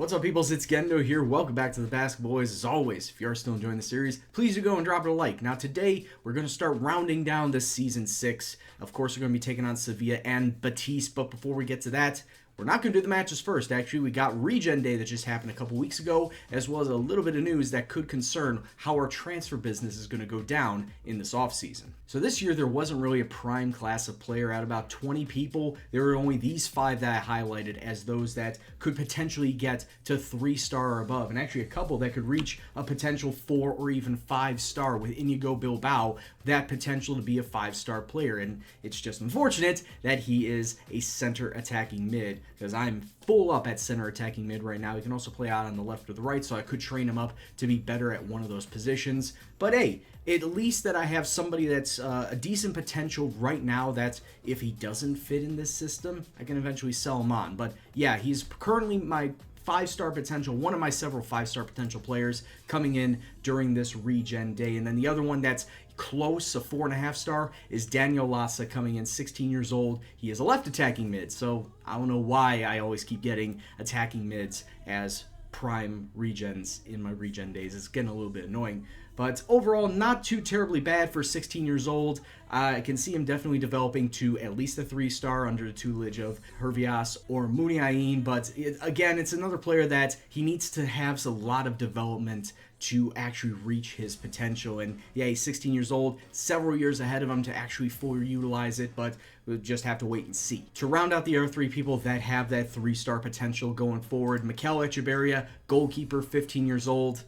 What's up, peoples? It's Gendo here. Welcome back to the Basque Boys. As always, if you are still enjoying the series, please do go and drop it a like. Now, today, we're going to start rounding down this Season 6. Of course, we're going to be taking on Sevilla and Betis, but before we get to that, we're not going to do the matches first. Actually, we got Regen Day that just happened a couple weeks ago, as well as a little bit of news that could concern how our transfer business is going to go down in this offseason. So this year, there wasn't really a prime class of player. Out of about 20 people, there were only these 5 that I highlighted as those that could potentially get to 3-star or above, and actually a couple that could reach a potential 4 or even 5-star with Inigo Bilbao, that potential to be a 5-star player. And it's just unfortunate that he is a center attacking mid, because I'm full up at center attacking mid right now. He can also play out on the left or the right, so I could train him up to be better at one of those positions. But hey, at least that I have somebody that's a decent potential right now that if he doesn't fit in this system, I can eventually sell him on. But yeah, he's currently my 5-star potential, one of my several 5-star potential players coming in during this Regen Day. And then the other one that's close, a 4.5-star, is Daniel Lassa coming in, 16 years old. He is a left attacking mid, so I don't know why I always keep getting attacking mids as prime regens in my Regen days. It's getting a little bit annoying. But overall, not too terribly bad for 16 years old. I can see him definitely developing to at least a 3-star under the tutelage of Hervias or Muniain. But again, it's another player that he needs to have a lot of development to actually reach his potential. And yeah, he's 16 years old, several years ahead of him to actually fully utilize it, but we'll just have to wait and see. To round out the other 3 people that have that 3-star potential going forward, Mikel Echeverria, goalkeeper, 15 years old.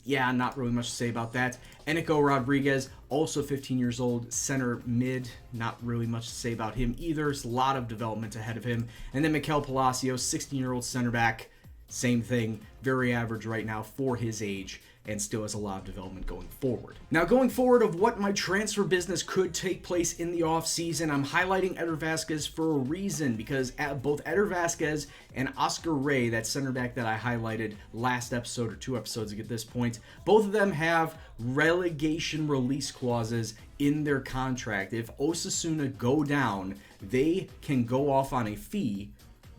Yeah, not really much to say about that. Enico Rodriguez, also 15 years old, center mid. Not really much to say about him either. There's a lot of development ahead of him. And then Mikel Palacios, 16-year-old center back. Same thing, very average right now for his age, and still has a lot of development going forward. Now, going forward of what my transfer business could take place in the offseason, I'm highlighting Eder Vasquez for a reason, because both Eder Vasquez and Oscar Ray, that center back that I highlighted last episode or 2 episodes at this point, both of them have relegation release clauses in their contract. If Osasuna go down, they can go off on a fee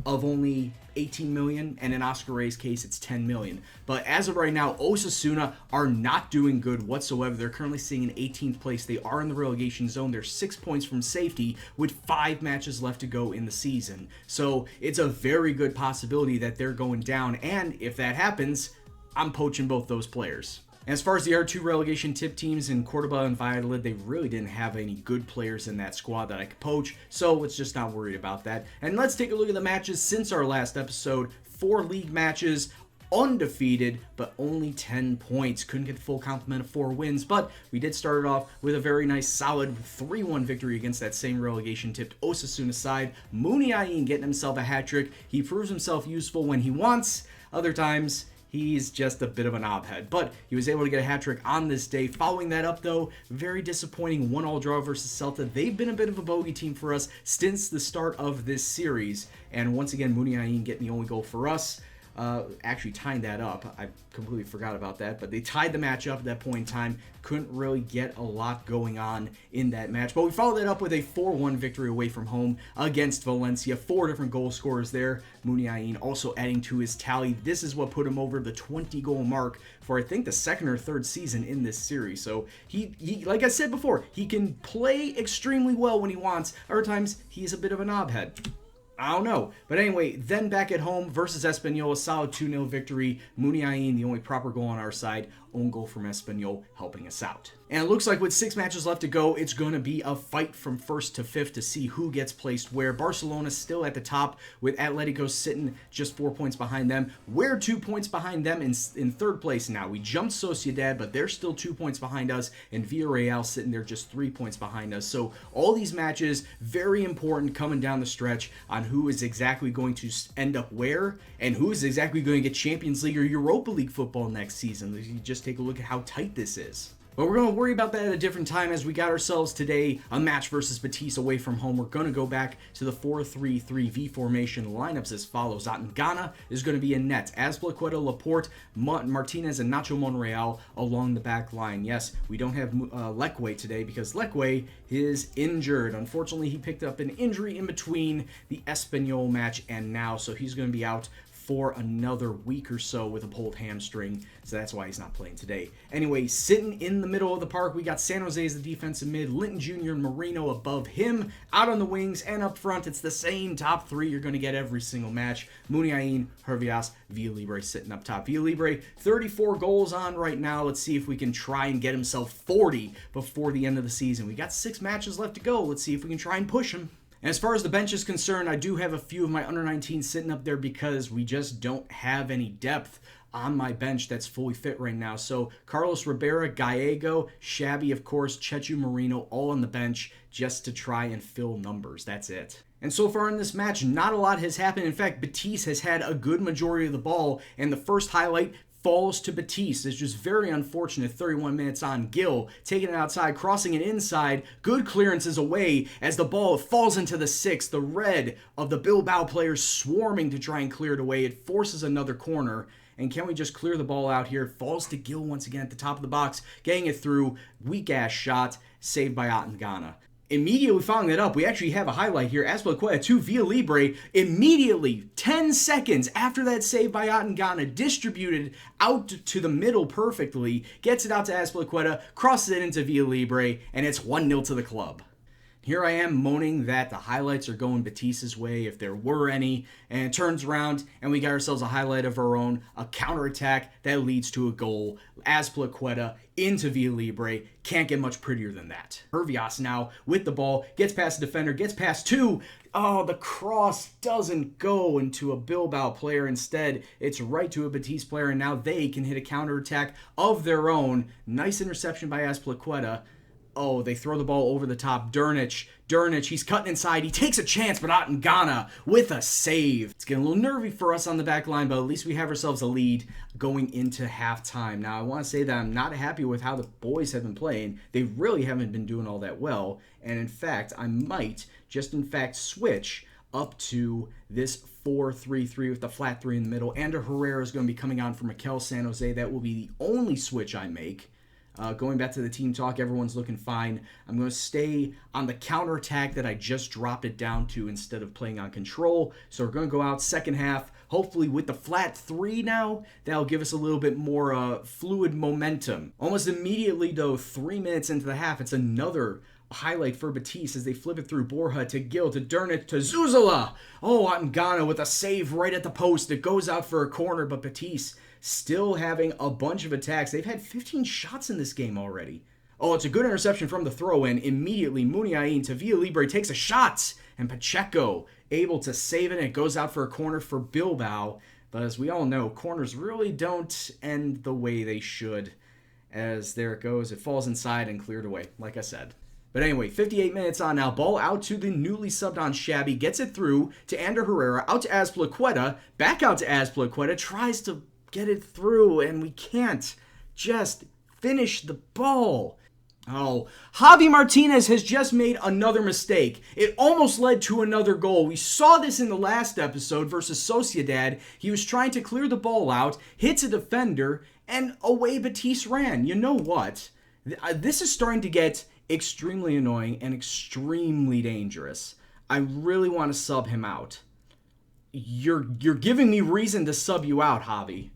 of only 18 million, and in Oscar Ray's case, it's 10 million. But as of right now, Osasuna are not doing good whatsoever. They're currently sitting in 18th place. They are in the relegation zone. They're 6 points from safety with 5 matches left to go in the season. So it's a very good possibility that they're going down, and if that happens, I'm poaching both those players. As far as the R2 relegation tip teams in Cordoba and Valladolid, they really didn't have any good players in that squad that I could poach, so let's just not worry about that. And let's take a look at the matches since our last episode. 4 league matches, undefeated, but only 10 points. Couldn't get the full complement of 4 wins, but we did start it off with a very nice, solid 3-1 victory against that same relegation-tipped Osasuna side. Muniain getting himself a hat-trick. He proves himself useful when he wants. Other times, he's just a bit of an knobhead, but he was able to get a hat-trick on this day. Following that up, though, very disappointing 1-1 draw versus Celta. They've been a bit of a bogey team for us since the start of this series, and once again, Muniain getting the only goal for us. Actually tying that up. I completely forgot about that, but they tied the match up at that point in time. Couldn't really get a lot going on in that match, but we followed that up with a 4-1 victory away from home against Valencia. 4 different goal scorers there. Muniain also adding to his tally. This is what put him over the 20-goal mark for, I think, the 2nd or 3rd season in this series. So he, like I said before, he can play extremely well when he wants. Other times, he's a bit of a knobhead. I don't know. But anyway, then back at home versus Espanyol, a solid 2-0 victory. Muniain, the only proper goal on our side. Own goal from Espanyol helping us out. And it looks like with 6 matches left to go, it's going to be a fight from 1st to 5th to see who gets placed where. Barcelona still at the top with Atletico sitting just 4 points behind them. We're 2 points behind them in 3rd place now. We jumped Sociedad, but they're still 2 points behind us, and Villarreal sitting there just 3 points behind us. So all these matches, very important coming down the stretch on who is exactly going to end up where and who is exactly going to get Champions League or Europa League football next season. You just take a look at how tight this is. But we're going to worry about that at a different time, as we got ourselves today a match versus Betis away from home. We're going to go back to the 4-3-3 V formation lineups as follows. Ghana is going to be in net. Azpilicueta, Laporte, Martinez, and Nacho Monreal along the back line. Yes, we don't have Lekwe today because Lekwe is injured. Unfortunately, he picked up an injury in between the Espanyol match and now, so he's going to be out for another week or so with a pulled hamstring, so that's why he's not playing today. Anyway, sitting in the middle of the park, we got San Jose as the defensive mid, Linton Jr. and Marino above him, out on the wings, and up front, it's the same top three you're going to get every single match. Muniain, Hervias, Villalibre sitting up top. Villalibre, 34 goals on right now. Let's see if we can try and get himself 40 before the end of the season. We got 6 matches left to go. Let's see if we can try and push him. And as far as the bench is concerned, I do have a few of my under-19 sitting up there because we just don't have any depth on my bench that's fully fit right now. So Carlos Ribera, Gallego, Shabby, of course, Chechu Marino, all on the bench just to try and fill numbers. That's it. And so far in this match, not a lot has happened. In fact, Batiste has had a good majority of the ball, and the first highlight falls to Batiste. It's just very unfortunate. 31 minutes on. Gill taking it outside, crossing it inside. Good clearances away as the ball falls into the 6. The red of the Bilbao players swarming to try and clear it away. It forces another corner. And can we just clear the ball out here? It falls to Gill once again at the top of the box, getting it through. Weak-ass shot, saved by Otengana. Immediately following that up, we actually have a highlight here. Azpilicueta to Villalibre. Immediately, 10 seconds after that save by Otengana, distributed out to the middle perfectly, gets it out to Azpilicueta, crosses it into Villalibre, and it's 1-0 to the club. Here I am moaning that the highlights are going Batiste's way, if there were any, and it turns around, and we got ourselves a highlight of our own, a counterattack that leads to a goal. Azpilicueta into Villalibre, can't get much prettier than that. Hervias now with the ball, gets past the defender, gets past 2. Oh, the cross doesn't go into a Bilbao player. Instead, it's right to a Batiste player, and now they can hit a counterattack of their own. Nice interception by Azpilicueta. Oh, they throw the ball over the top. Dernich, he's cutting inside. He takes a chance, but Otengana with a save. It's getting a little nervy for us on the back line, but at least we have ourselves a lead going into halftime. Now, I want to say that I'm not happy with how the boys have been playing. They really haven't been doing all that well, and in fact, I might just switch up to this 4-3-3 with the flat 3 in the middle. Ander Herrera is going to be coming on for Mikel San Jose. That will be the only switch I make. Going back to the team talk, everyone's looking fine. I'm going to stay on the counterattack that I just dropped it down to instead of playing on control. So we're going to go out second half, hopefully with the flat 3 now. That'll give us a little bit more fluid momentum. Almost immediately, though, 3 minutes into the half, it's another highlight for Batiste as they flip it through Borja to Gill to Dernich to Zuzula. Oh, Otengana with a save right at the post. It goes out for a corner, but Batiste still having a bunch of attacks. They've had 15 shots in this game already. Oh, it's a good interception from the throw-in. Immediately, Muniain to Villalibre takes a shot, and Pacheco able to save it, and it goes out for a corner for Bilbao. But as we all know, corners really don't end the way they should. As there it goes, it falls inside and cleared away, like I said. But anyway, 58 minutes on now. Ball out to the newly subbed on Shabby. Gets it through to Ander Herrera. Out to Azpilicueta. Back out to Azpilicueta. Tries to get it through, and we can't just finish the ball. Oh, Javi Martinez has just made another mistake. It almost led to another goal. We saw this in the last episode versus Sociedad. He was trying to clear the ball out, hits a defender, and away Batiste ran. You know what? This is starting to get extremely annoying and extremely dangerous. I really want to sub him out. You're giving me reason to sub you out, Javi.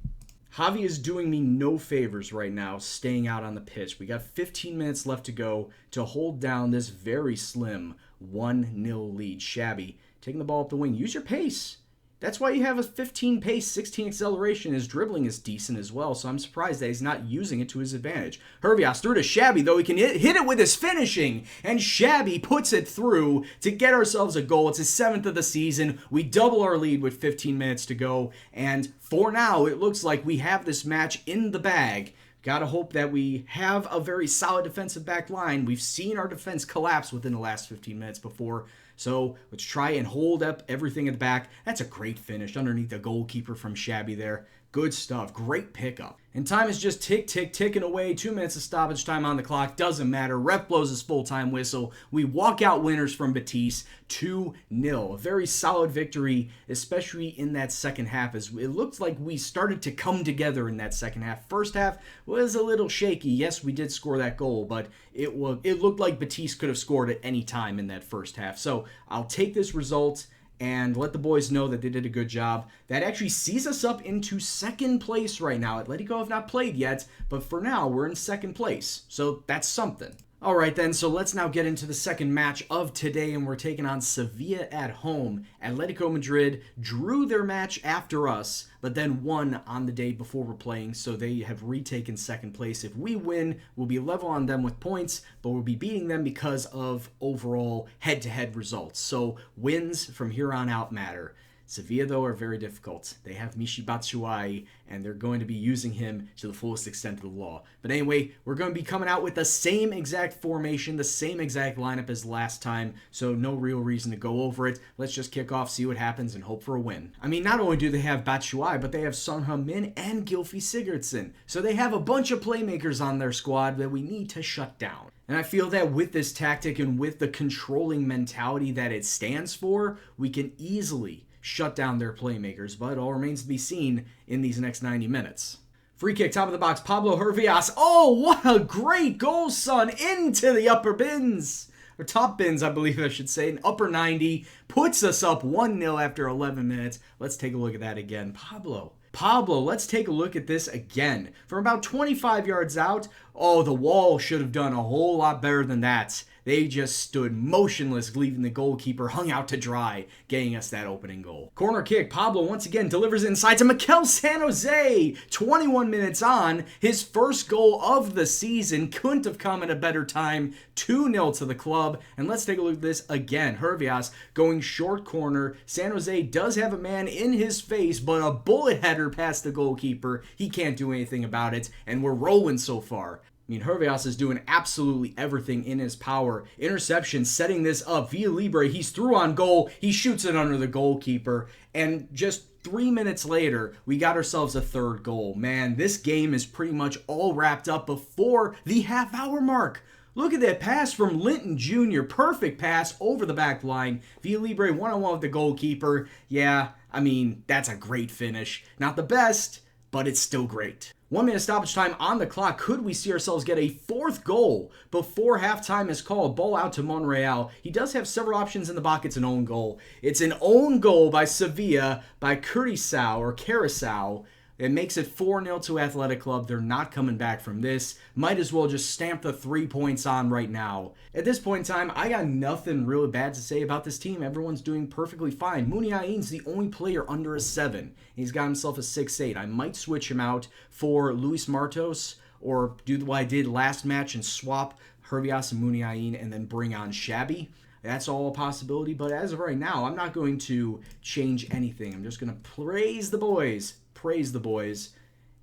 Javi is doing me no favors right now, staying out on the pitch. We got 15 minutes left to go to hold down this very slim 1-0 lead. Shabby taking the ball up the wing. Use your pace. That's why you have a 15 pace, 16 acceleration. His dribbling is decent as well, so I'm surprised that he's not using it to his advantage. Hervias through to Shabby, though he can hit it with his finishing, and Shabby puts it through to get ourselves a goal. It's his 7th of the season. We double our lead with 15 minutes to go, and for now, it looks like we have this match in the bag. Gotta hope that we have a very solid defensive back line. We've seen our defense collapse within the last 15 minutes before. So let's try and hold up everything at the back. That's a great finish underneath the goalkeeper from Shabby there. Good stuff. Great pickup. And time is just ticking away. 2 minutes of stoppage time on the clock. Doesn't matter. Ref blows his full-time whistle. We walk out winners from Batiste 2-0. A very solid victory, especially in that second half. As it looked like we started to come together in that second half. First half was a little shaky. Yes, we did score that goal, but it looked like Batiste could have scored at any time in that first half. So I'll take this result and let the boys know that they did a good job. That actually sees us up into second place right now. Atletico have not played yet, but for now, we're in second place. So that's something. All right then, so let's now get into the second match of today, and we're taking on Sevilla at home. Atletico Madrid drew their match after us, but then won on the day before we're playing, so they have retaken second place. If we win, we'll be level on them with points, but we'll be beating them because of overall head-to-head results. So wins from here on out matter. Sevilla, though, are very difficult. They have Michy Batshuayi, and they're going to be using him to the fullest extent of the law. But anyway, we're going to be coming out with the same exact formation, the same exact lineup as last time, so no real reason to go over it. Let's just kick off, see what happens, and hope for a win. I mean, not only do they have Batshuayi, but they have Son Heung-min and Gylfi Sigurdsson. So they have a bunch of playmakers on their squad that we need to shut down. And I feel that with this tactic and with the controlling mentality that it stands for, we can easily shut down their playmakers, but it all remains to be seen in these next 90 minutes. Free kick, top of the box, Pablo Hervias. Oh, what a great goal, son! Into the upper bins! Or top bins, I believe I should say. An upper 90, puts us up 1-0 after 11 minutes. Let's take a look at that again. Pablo, let's take a look at this again. From about 25 yards out, oh, the wall should have done a whole lot better than that. They just stood motionless, leaving the goalkeeper hung out to dry, getting us that opening goal. Corner kick, Pablo once again delivers inside to Mikel San Jose. 21 minutes on, his first goal of the season. Couldn't have come at a better time. 2-0 to the club. And let's take a look at this again. Hervias going short corner. San Jose does have a man in his face, but a bullet header past the goalkeeper. He can't do anything about it, and we're rolling so far. I mean, Hervias is doing absolutely everything in his power. Interception, setting this up. Villa Libre, he's through on goal. He shoots it under the goalkeeper. And just 3 minutes later, we got ourselves a third goal. Man, this game is pretty much all wrapped up before the half-hour mark. Look at that pass from Linton Jr. Perfect pass over the back line. Villa Libre one-on-one with the goalkeeper. Yeah, I mean, that's a great finish. Not the best, but it's still great. 1 minute stoppage time on the clock. Could we see ourselves get a fourth goal before halftime is called? Ball out to Monreal. He does have several options in the box. It's an own goal. It's an own goal by Sevilla, by Carisao. It makes it 4-0 to Athletic Club. They're not coming back from this. Might as well just stamp the 3 points on right now. At this point in time, I got nothing really bad to say about this team. Everyone's doing perfectly fine. Muniain's the only player under a 7. He's got himself a 6'8". I might switch him out for Luis Martos, or do what I did last match and swap Hervias and Muniain and then bring on Shabby. That's all a possibility, but as of right now, I'm not going to change anything. I'm just going to praise the boys,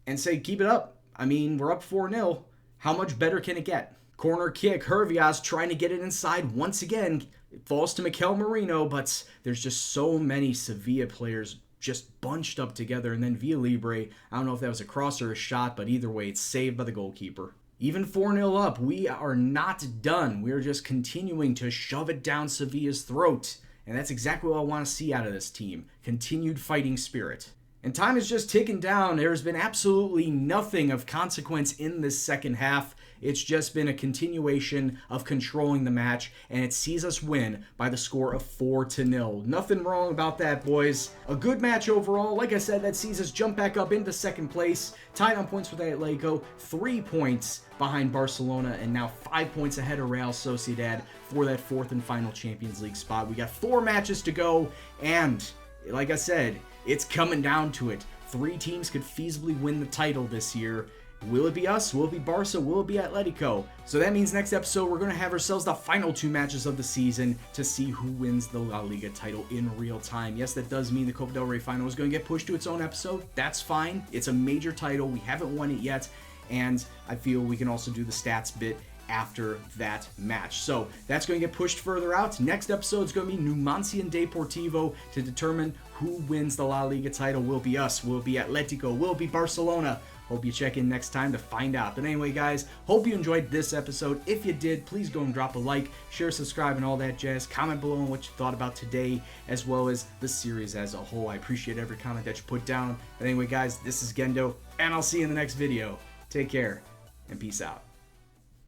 and say, keep it up. I mean, we're up 4-0. How much better can it get? Corner kick, Hervias trying to get it inside once again. It falls to Mikel Merino, but there's just so many Sevilla players just bunched up together, and then Villa Libre, I don't know if that was a cross or a shot, but either way, it's saved by the goalkeeper. Even 4-0 up, we are not done. We are just continuing to shove it down Sevilla's throat, and that's exactly what I want to see out of this team. Continued fighting spirit. And time is just ticking down. There's been absolutely nothing of consequence in this second half. It's just been a continuation of controlling the match, and it sees us win by the score of 4-0. Nothing wrong about that, boys. A good match overall. Like I said, that sees us jump back up into second place, tied on points with Atletico, 3 points behind Barcelona, and now 5 points ahead of Real Sociedad for that 4th and final Champions League spot. We got 4 matches to go, and like I said, it's coming down to it. 3 teams could feasibly win the title this year. Will it be us? Will it be Barca? Will it be Atletico? So that means next episode we're going to have ourselves the final 2 matches of the season to see who wins the La Liga title in real time. Yes, that does mean the Copa del Rey final is going to get pushed to its own episode. That's fine. It's a major title. We haven't won it yet. And I feel we can also do the stats bit after that match. So that's going to get pushed further out. Next episode is going to be Numancia and Deportivo to determine who wins the La Liga title. Will it be us? Will it be Atletico? Will it be Barcelona? Hope you check in next time to find out. But anyway, guys, hope you enjoyed this episode. If you did, please go and drop a like, share, subscribe, and all that jazz. Comment below on what you thought about today, as well as the series as a whole. I appreciate every comment that you put down. But anyway, guys, this is Gendo, and I'll see you in the next video. Take care, and peace out.